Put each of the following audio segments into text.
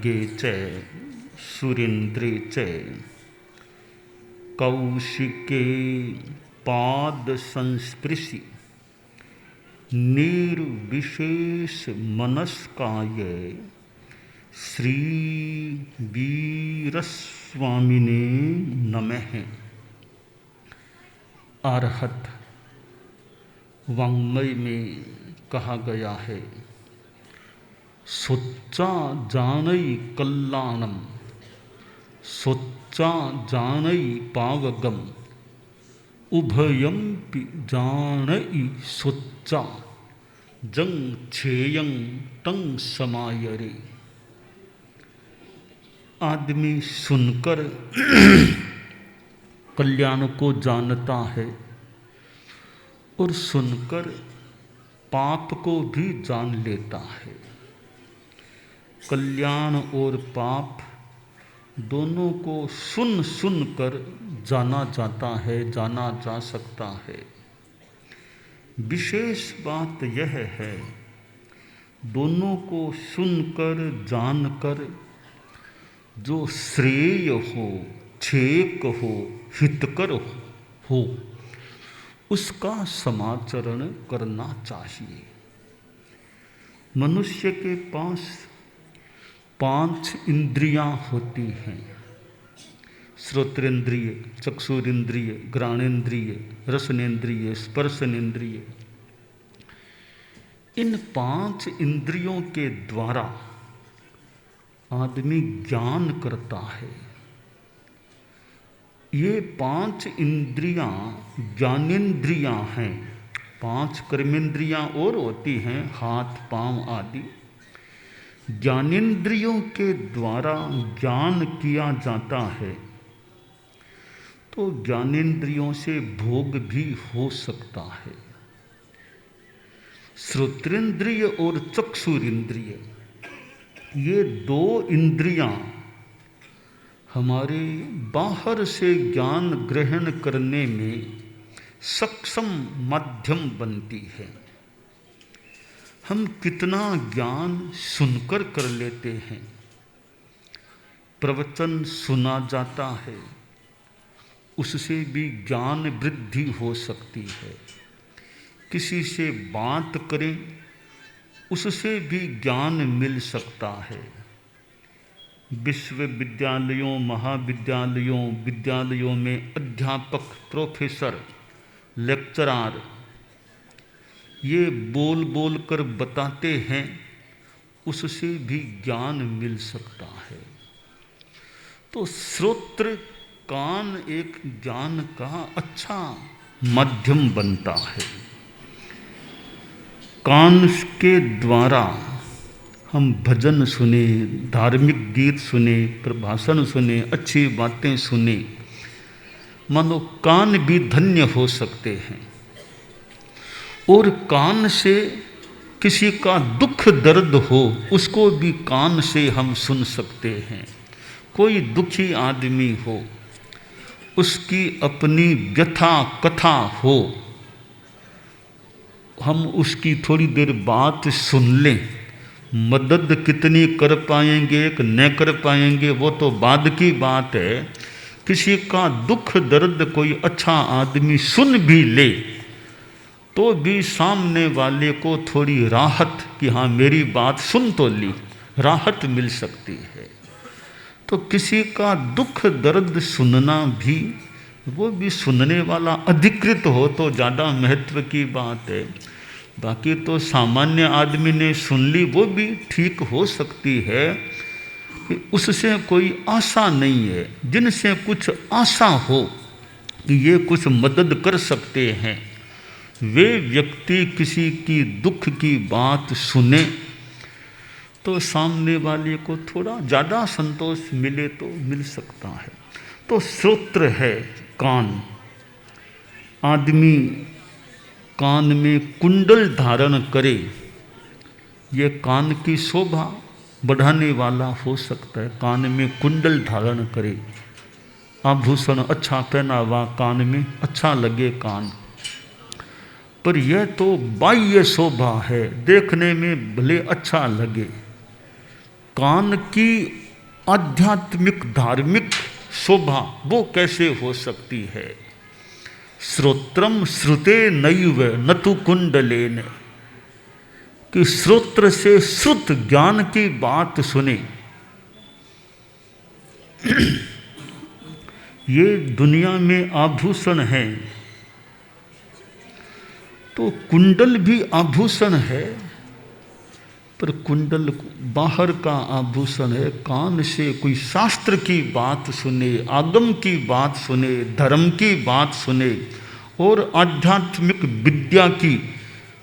खड्गे च सुरेन्द्रे च कौशिके पाद संस्पृशि निर्विशेष मनस्काय श्री वीरस्वामिने नमः। अरहत वाङ्मय में कहा गया है, सोच्चा जानई कल्याणम सोच्चा जानई पावगम उभयम्पि जानई सोच्चा जंग छेयं तंग समायरे। आदमी सुनकर कल्याण को जानता है और सुनकर पाप को भी जान लेता है। कल्याण और पाप दोनों को सुन सुन कर जाना जाता है, जाना जा सकता है। विशेष बात यह है, दोनों को सुनकर जानकर जो श्रेय हो, छेक हो, हितकर हो, उसका समाचरण करना चाहिए। मनुष्य के पास 5 इंद्रियां होती हैं, श्रोत्रेंद्रिय, चक्षुरेंद्रिय, घ्राणेन्द्रिय, रसनेन्द्रिय, स्पर्शनेन्द्रिय। इन 5 इंद्रियों के द्वारा आदमी ज्ञान करता है। ये 5 इंद्रियां ज्ञानेन्द्रियां हैं। 5 कर्मेंद्रियां और होती हैं, हाथ पांव आदि। ज्ञानेन्द्रियों के द्वारा ज्ञान किया जाता है, तो ज्ञानेन्द्रियों से भोग भी हो सकता है। श्रोत्रेंद्रिय और चक्षुरेंद्रिय, ये 2 इंद्रियां हमारे बाहर से ज्ञान ग्रहण करने में सक्षम माध्यम बनती है। हम कितना ज्ञान सुनकर कर लेते हैं। प्रवचन सुना जाता है, उससे भी ज्ञान वृद्धि हो सकती है। किसी से बात करें, उससे भी ज्ञान मिल सकता है। विश्वविद्यालयों, महाविद्यालयों, विद्यालयों में अध्यापक, प्रोफेसर, लेक्चरार ये बोल बोल कर बताते हैं, उससे भी ज्ञान मिल सकता है। तो श्रोत्र कान एक ज्ञान का अच्छा माध्यम बनता है। कान के द्वारा हम भजन सुने, धार्मिक गीत सुने, प्रभाषण सुने, अच्छी बातें सुने, मानो कान भी धन्य हो सकते हैं। और कान से किसी का दुख दर्द हो, उसको भी कान से हम सुन सकते हैं। कोई दुखी आदमी हो, उसकी अपनी व्यथा कथा हो, हम उसकी थोड़ी देर बात सुन लें। मदद कितनी कर पाएंगे कि न कर पाएंगे वो तो बाद की बात है। किसी का दुख दर्द कोई अच्छा आदमी सुन भी ले तो भी सामने वाले को थोड़ी राहत कि हाँ मेरी बात सुन तो ली, राहत मिल सकती है। तो किसी का दुख दर्द सुनना भी, वो भी सुनने वाला अधिकृत हो तो ज़्यादा महत्व की बात है। बाकी तो सामान्य आदमी ने सुन ली, वो भी ठीक हो सकती है कि उससे कोई आशा नहीं है। जिनसे कुछ आशा हो कि ये कुछ मदद कर सकते हैं, वे व्यक्ति किसी की दुख की बात सुने तो सामने वाले को थोड़ा ज़्यादा संतोष मिले तो मिल सकता है। तो श्रोत्र है कान। आदमी कान में कुंडल धारण करे, ये कान की शोभा बढ़ाने वाला हो सकता है। कान में कुंडल धारण करे, आभूषण अच्छा पहना हुआ कान में, अच्छा लगे कान। पर यह तो बाह्य शोभा है, देखने में भले अच्छा लगे, कान की आध्यात्मिक धार्मिक शोभा वो कैसे हो सकती है? श्रोत्रम श्रुते नैव नतु कुंडलेन, कि श्रोत्र से श्रुत ज्ञान की बात सुने। ये दुनिया में आभूषण है, तो कुंडल भी आभूषण है, पर कुंडल बाहर का आभूषण है। कान से कोई शास्त्र की बात सुने, आगम की बात सुने, धर्म की बात सुने और आध्यात्मिक विद्या की,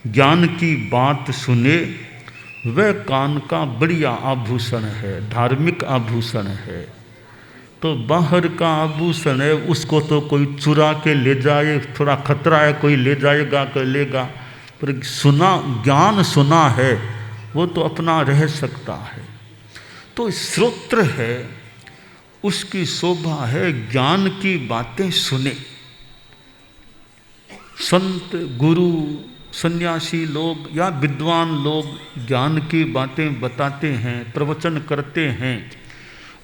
ज्ञान की बात सुने, वह कान का बढ़िया आभूषण है, धार्मिक आभूषण है। तो बाहर का आभूषण है, उसको तो कोई चुरा के ले जाए, थोड़ा खतरा है, कोई ले जाएगा कर लेगा, पर सुना, ज्ञान सुना है वो तो अपना रह सकता है। तो श्रोत्र है, उसकी शोभा है ज्ञान की बातें सुने। संत, गुरु, सन्यासी लोग या विद्वान लोग ज्ञान की बातें बताते हैं, प्रवचन करते हैं,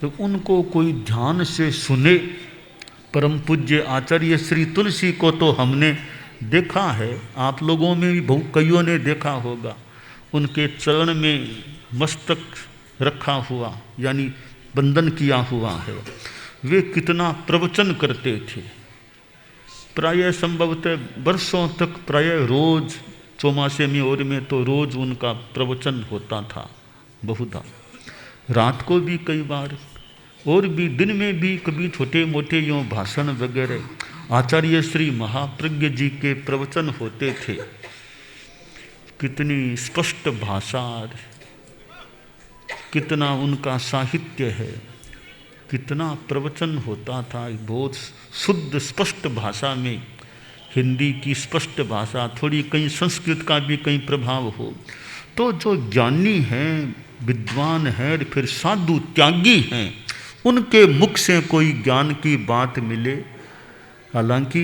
तो उनको कोई ध्यान से सुने। परम पूज्य आचार्य श्री तुलसी को तो हमने देखा है, आप लोगों में भी बहुत कईयों ने देखा होगा, उनके चरण में मस्तक रखा हुआ यानी बंधन किया हुआ है। वे कितना प्रवचन करते थे, प्रायः संभवतः वर्षों तक, प्रायः रोज, चौमासे में और में तो रोज उनका प्रवचन होता था, बहुधा रात को भी कई बार, और भी दिन में भी कभी छोटे मोटे यूँ भाषण वगैरह। आचार्य श्री महाप्रज्ञ जी के प्रवचन होते थे, कितनी स्पष्ट भाषा, कितना उनका साहित्य है, कितना प्रवचन होता था, बहुत शुद्ध स्पष्ट भाषा में, हिंदी की स्पष्ट भाषा, थोड़ी कहीं संस्कृत का भी कहीं प्रभाव हो। तो जो ज्ञानी हैं, विद्वान हैं, फिर साधु त्यागी हैं, उनके मुख से कोई ज्ञान की बात मिले, हालांकि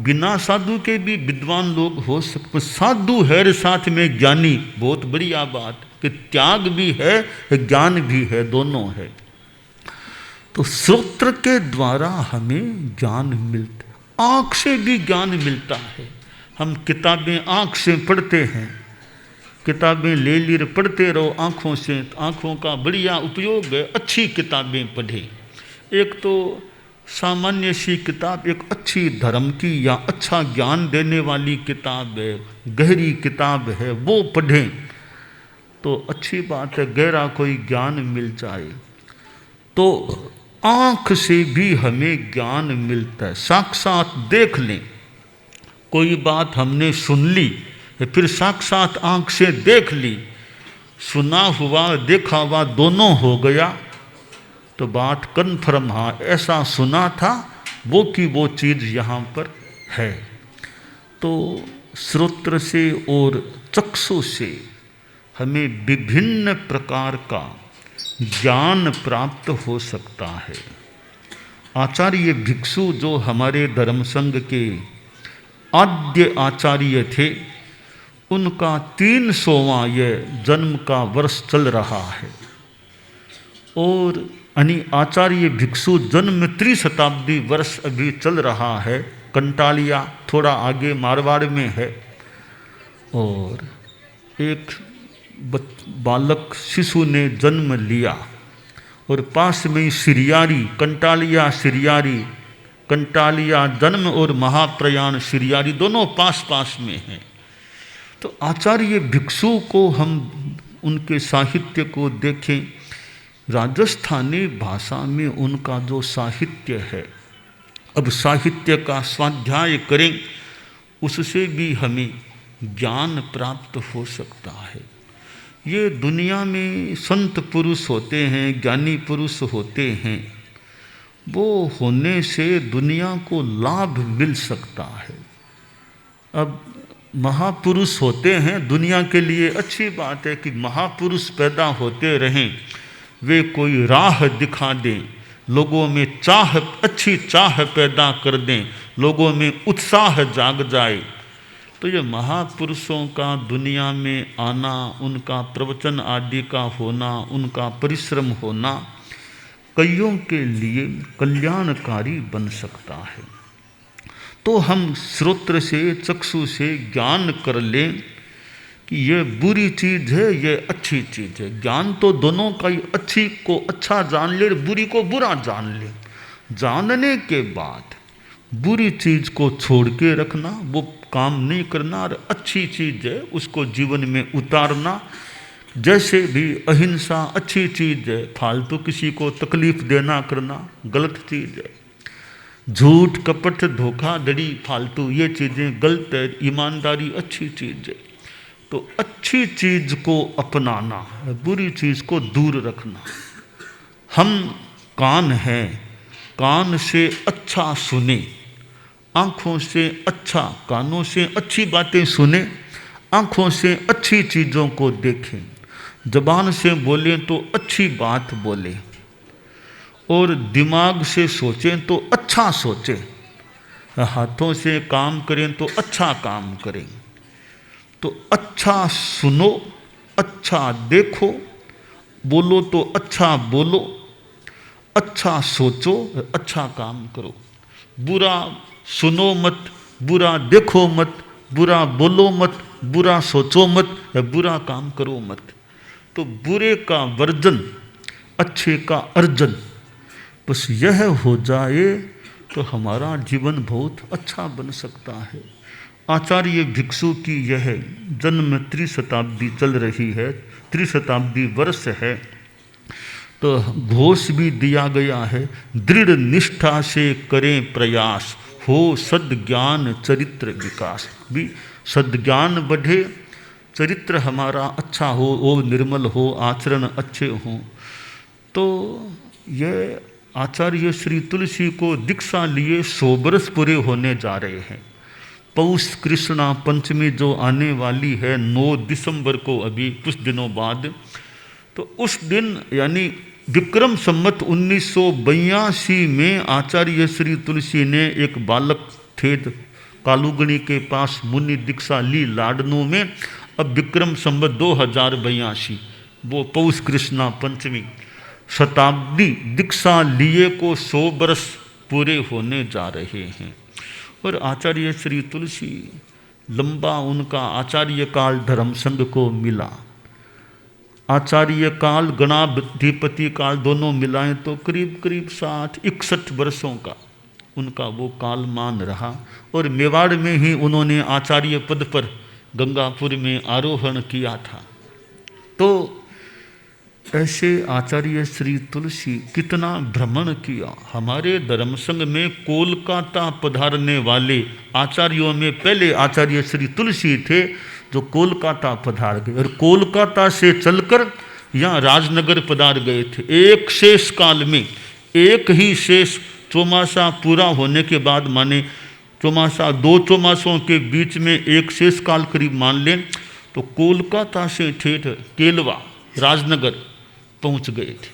बिना साधु के भी विद्वान लोग हो सकते, साधु है साथ में ज्ञानी, बहुत बढ़िया बात कि त्याग भी है, ज्ञान भी है, दोनों है। तो श्रोत्र के द्वारा हमें ज्ञान मिलता, आँख से भी ज्ञान मिलता है। हम किताबें आँख से पढ़ते हैं, किताबें ले लीर पढ़ते रहो आँखों से, आँखों का बढ़िया उपयोग है, अच्छी किताबें पढ़ें। एक तो सामान्य सी किताब, एक अच्छी धर्म की या अच्छा ज्ञान देने वाली किताब है, गहरी किताब है, वो पढ़ें तो अच्छी बात है, गहरा कोई ज्ञान मिल जाए। तो आँख से भी हमें ज्ञान मिलता है, साक्षात देख लें, कोई बात हमने सुन ली, फिर साक्षात आँख से देख ली, सुना हुआ देखा हुआ दोनों हो गया, तो बात कन्फर्म, हाँ ऐसा सुना था, वो की वो चीज़ यहाँ पर है। तो श्रोत्र से और चक्षु से हमें विभिन्न प्रकार का ज्ञान प्राप्त हो सकता है। आचार्य भिक्षु जो हमारे धर्म संघ के आद्य आचार्य थे, उनका 300वां यह जन्म का वर्ष चल रहा है, और यानी आचार्य भिक्षु जन्म त्रिशताब्दी वर्ष अभी चल रहा है। कंटालिया थोड़ा आगे मारवाड़ में है, और एक बालक शिशु ने जन्म लिया, और पास में ही सिरियारी, कंटालिया सिरियारी, कंटालिया जन्म और महाप्रयाण सिरियारी दोनों पास पास में हैं। तो आचार्य भिक्षु को हम उनके साहित्य को देखें, राजस्थानी भाषा में उनका जो साहित्य है, अब साहित्य का स्वाध्याय करें, उससे भी हमें ज्ञान प्राप्त हो सकता है। ये दुनिया में संत पुरुष होते हैं, ज्ञानी पुरुष होते हैं, वो होने से दुनिया को लाभ मिल सकता है। अब महापुरुष होते हैं, दुनिया के लिए अच्छी बात है कि महापुरुष पैदा होते रहें, वे कोई राह दिखा दें, लोगों में चाह, अच्छी चाह पैदा कर दें, लोगों में उत्साह जाग जाए, तो ये महापुरुषों का दुनिया में आना, उनका प्रवचन आदि का होना, उनका परिश्रम होना कईयों के लिए कल्याणकारी बन सकता है। तो हम श्रोत्र से, चक्षु से ज्ञान कर लें कि ये बुरी चीज़ है, ये अच्छी चीज़ है। ज्ञान तो दोनों का ही, अच्छी को अच्छा जान ले, बुरी को बुरा जान ले। जानने के बाद बुरी चीज़ को छोड़ के रखना, वो काम नहीं करना, और अच्छी चीज़ है उसको जीवन में उतारना। जैसे भी अहिंसा अच्छी चीज़ है, फालतू किसी को तकलीफ देना करना गलत चीज़ है। झूठ, कपट, धोखाधड़ी, फालतू ये चीज़ें गलत है। ईमानदारी अच्छी चीज़ है। तो अच्छी चीज़ को अपनाना, बुरी चीज़ को दूर रखना। हम कान हैं, कान से अच्छा सुने, आँखों से अच्छा, कानों से अच्छी बातें सुने, आँखों से अच्छी चीज़ों को देखें, ज़बान से बोलें तो अच्छी बात बोलें, और दिमाग से सोचें तो अच्छा सोचें, हाथों से काम करें तो अच्छा काम करें। तो अच्छा सुनो, अच्छा देखो, बोलो तो अच्छा बोलो, अच्छा सोचो, अच्छा काम करो। बुरा सुनो मत, बुरा देखो मत, बुरा बोलो मत, बुरा सोचो मत, बुरा काम करो मत। तो बुरे का वर्जन, अच्छे का अर्जन, बस यह हो जाए तो हमारा जीवन बहुत अच्छा बन सकता है। आचार्य भिक्षु की यह जन्म त्रिशताब्दी चल रही है, त्रिशताब्दी वर्ष है। तो घोष भी दिया गया है, दृढ़ निष्ठा से करें प्रयास, हो सद्ज्ञान चरित्र विकास। भी सद्ज्ञान बढ़े, चरित्र हमारा अच्छा हो, वो निर्मल हो, आचरण अच्छे हों। तो यह आचार्य श्री तुलसी को दीक्षा लिए 100 वर्ष पूरे होने जा रहे हैं। पौष कृष्णा पंचमी जो आने वाली है 9 दिसंबर को, अभी कुछ दिनों बाद, तो उस दिन यानी विक्रम संवत 1982 में आचार्य श्री तुलसी ने एक बालक थे कालुगणी के पास मुनि दीक्षा ली लाडनू में। अब विक्रम संवत 2082, वो पौष कृष्णा पंचमी, शताब्दी दीक्षा लिए को 100 वर्ष पूरे होने जा रहे हैं। और आचार्य श्री तुलसी, लंबा उनका आचार्य काल धर्म संघ को मिला। आचार्य काल, गणाधिपति काल दोनों मिलाएं तो करीब करीब 60-61 वर्षों का उनका वो कालमान रहा। और मेवाड़ में ही उन्होंने आचार्य पद पर गंगापुर में आरोहण किया था। तो ऐसे आचार्य श्री तुलसी कितना भ्रमण किया। हमारे धर्म संघ में कोलकाता पधारने वाले आचार्यों में पहले आचार्य श्री तुलसी थे, जो कोलकाता पधार गए, और कोलकाता से चलकर यहाँ राजनगर पधार गए थे। एक शेष काल में, एक ही शेष चौमासा पूरा होने के बाद, माने चौमासा 2 चौमासों के बीच में एक शेष काल करीब मान लें, तो कोलकाता से ठेठ केलवा राजनगर पहुँच गए थे।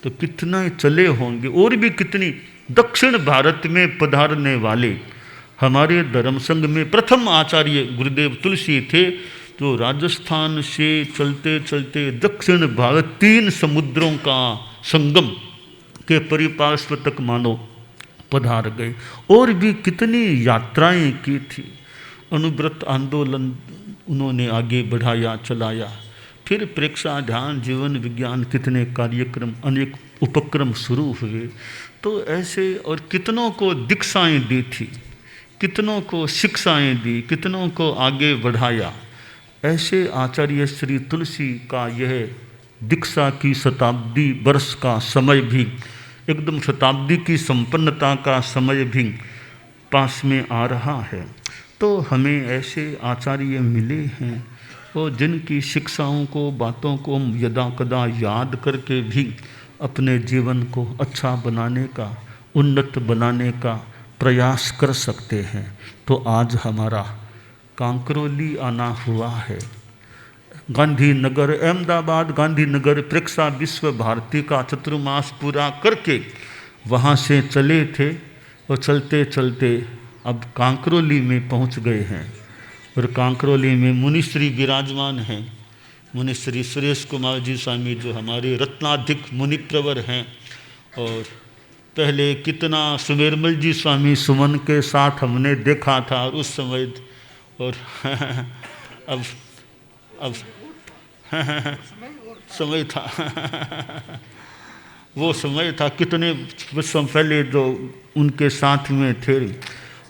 तो कितना चले होंगे। और भी कितनी दक्षिण भारत में पधारने वाले हमारे धर्म संघ में प्रथम आचार्य गुरुदेव तुलसी थे, जो राजस्थान से चलते चलते दक्षिण भारत 3 समुद्रों का संगम के परिपार्श्व तक मानो पधार गए। और भी कितनी यात्राएं की थी। अनुव्रत आंदोलन उन्होंने आगे बढ़ाया, चलाया। फिर प्रेक्षा, ध्यान, जीवन विज्ञान, कितने कार्यक्रम, अनेक उपक्रम शुरू हुए। तो ऐसे और कितनों को दीक्षाएं दी थी, कितनों को शिक्षाएं दी, कितनों को आगे बढ़ाया। ऐसे आचार्य श्री तुलसी का यह दीक्षा की शताब्दी वर्ष का समय भी, एकदम शताब्दी की संपन्नता का समय भी पास में आ रहा है। तो हमें ऐसे आचार्य मिले हैं, और जिनकी शिक्षाओं को, बातों को हम यदा कदा याद करके भी अपने जीवन को अच्छा बनाने का, उन्नत बनाने का प्रयास कर सकते हैं। तो आज हमारा कांकरोली आना हुआ है। गांधीनगर, अहमदाबाद गांधीनगर प्रेक्षा विश्व भारती का चतुर्मास पूरा करके वहाँ से चले थे, और चलते चलते अब कांकरोली में पहुँच गए हैं। और कांकरोली में मुनिश्री विराजमान हैं, मुनिश्री सुरेश कुमार जी स्वामी जो हमारे रत्नाधिक मुनिप्रवर हैं। और पहले कितना सुमेरमल जी स्वामी सुमन के साथ हमने देखा था और उस समय, और अब समय था वो समय था कितने वर्षों पहले जो उनके साथ में थे।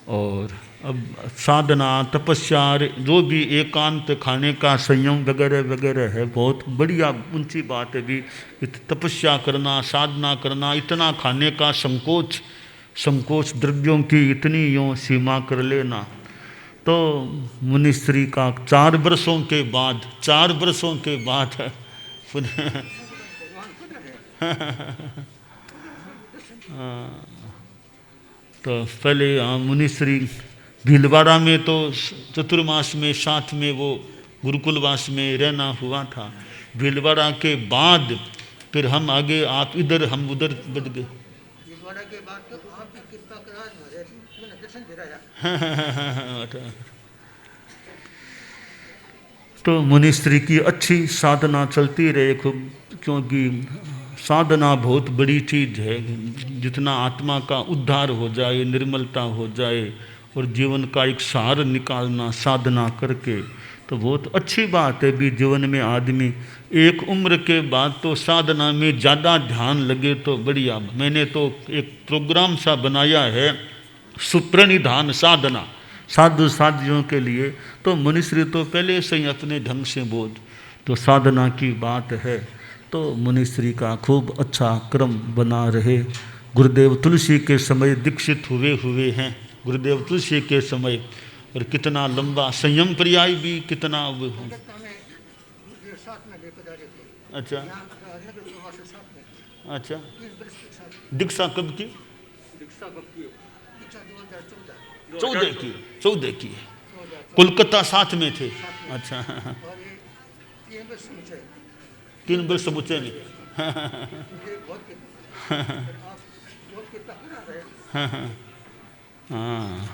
और अब साधना तपस्या जो भी एकांत खाने का संयम वगैरह वगैरह है, बहुत बढ़िया ऊंची बात है भी। तपस्या करना, साधना करना, इतना खाने का संकोच द्रव्यों की इतनी यूँ सीमा कर लेना। तो मुनिश्री का 4 वर्षों के बाद तो पहले मुनिश्री भीलवाड़ा में तो चतुर्मास में साथ में वो गुरुकुलवास में रहना हुआ था। भीलवाड़ा के बाद फिर हम आगे, आप इधर हम उधर बढ़ गए। भीलवाड़ा के बाद तो आपकी कृपा करा मैंने दर्शन दिलाया। तो मुनिश्री की अच्छी साधना चलती रहे खूब, क्योंकि साधना बहुत बड़ी चीज़ है। जितना आत्मा का उद्धार हो जाए, निर्मलता हो जाए और जीवन का एक सार निकालना साधना करके, तो बहुत अच्छी बात है भी। जीवन में आदमी एक उम्र के बाद तो साधना में ज़्यादा ध्यान लगे तो बढ़िया। मैंने तो एक प्रोग्राम सा बनाया है, सुप्रणिधान साधना, साधु साधियों के लिए। तो मुनिश्री तो पहले से ही अपने ढंग से बोध, तो साधना की बात है। तो मुनिश्री का खूब अच्छा क्रम बना रहे। गुरुदेव तुलसी के समय दीक्षित हुए हैं, गुरुदेव तुलसी के समय। और कितना लंबा संयम पर्याय भी कितना वो। अच्छा अच्छा, दीक्षा कब की? 14 की कोलकाता साथ में थे। अच्छा 3 वर्ष समूचे नहीं। हाँ,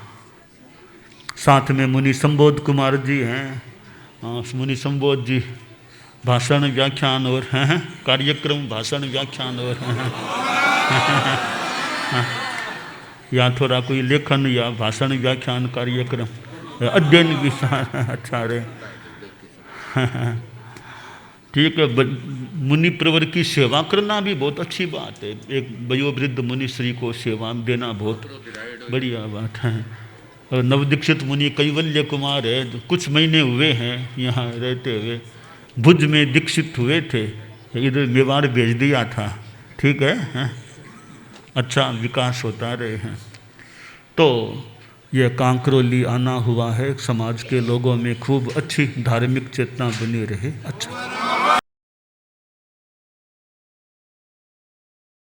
साथ में मुनि संबोध कुमार जी हैं। मुनि संबोध जी भाषण व्याख्यान और कार्यक्रम, भाषण व्याख्यान और या थोड़ा कोई लेखन या भाषण व्याख्यान कार्यक्रम, अध्ययन भी अच्छा रहे। ठीक है, मुनि प्रवर की सेवा करना भी बहुत अच्छी बात है। एक वयोवृद्ध मुनिश्री को सेवा देना बहुत बढ़िया बात है। और नवदीक्षित मुनि कैवल्य कुमार है, कुछ महीने हुए हैं यहाँ रहते हुए, भुज में दीक्षित हुए थे, इधर मेवाड़ भेज दिया था। ठीक है, अच्छा विकास होता रहे हैं। तो यह कांकरोली आना हुआ है, समाज के लोगों में खूब अच्छी धार्मिक चेतना बनी रहे। अच्छा।